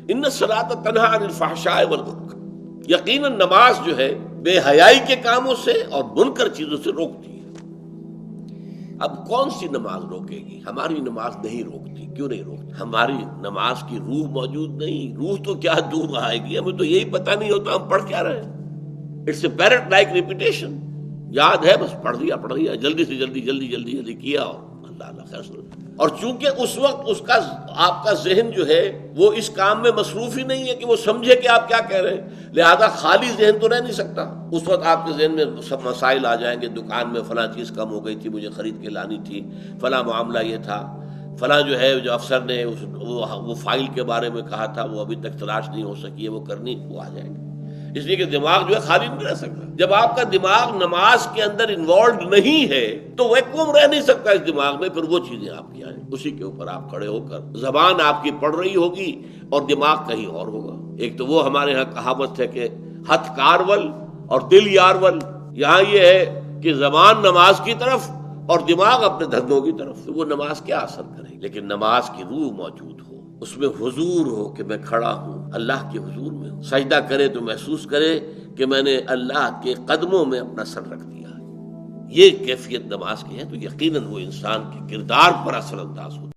ان الصلاۃ تنہی عن الفحشاء والمنکر، یقیناً نماز جو ہے بے حیائی کے کاموں سے اور منکر چیزوں سے روکتی ہے۔ اب کون سی نماز روکے گی؟ ہماری نماز نہیں روکتی۔ کیوں نہیں روکتی؟ ہماری نماز کی روح موجود نہیں۔ روح تو کیا دور آئے گی، ہمیں تو یہی پتہ نہیں ہوتا ہم پڑھ کیا رہے ہیں۔ It's a parrot like repetition, یاد ہے بس پڑھ دیا جلدی سے جلدی کیا اور اللہ خیر سن۔ اور چونکہ اس وقت اس کا آپ کا ذہن جو ہے وہ اس کام میں مصروف ہی نہیں ہے کہ وہ سمجھے کہ آپ کیا کہہ رہے ہیں، لہذا خالی ذہن تو رہ نہیں سکتا۔ اس وقت آپ کے ذہن میں سب مسائل آ جائیں گے، دکان میں فلاں چیز کم ہو گئی تھی، مجھے خرید کے لانی تھی، فلاں معاملہ یہ تھا، فلاں جو ہے جو افسر نے وہ فائل کے بارے میں کہا تھا وہ ابھی تک تلاش نہیں ہو سکی ہے، وہ کرنی، وہ آ جائیں گے۔ اس لیے کہ دماغ جو ہے خالی نہیں رہ سکتا۔ جب آپ کا دماغ نماز کے اندر انوالوڈ نہیں ہے تو ویکوم رہ نہیں سکتا اس دماغ میں، پھر وہ چیزیں آپ کی آئیں، اسی کے اوپر آپ کھڑے ہو کر زبان آپ کی پڑھ رہی ہوگی اور دماغ کہیں اور ہوگا۔ ایک تو وہ ہمارے ہاں کہاوت ہے کہ ہتھ کارول اور دل یارول، یہاں یہ ہے کہ زبان نماز کی طرف اور دماغ اپنے دھندوں کی طرف، تو وہ نماز کیا اثر کرے؟ لیکن نماز کی روح موجود ہو، اس میں حضور ہو کہ میں کھڑا ہوں اللہ کے حضور میں ہوں، سجدہ کرے تو محسوس کرے کہ میں نے اللہ کے قدموں میں اپنا سر رکھ دیا ہے، یہ کیفیت نماز کی ہے، تو یقیناً وہ انسان کے کردار پر اثر انداز ہوتا ہے۔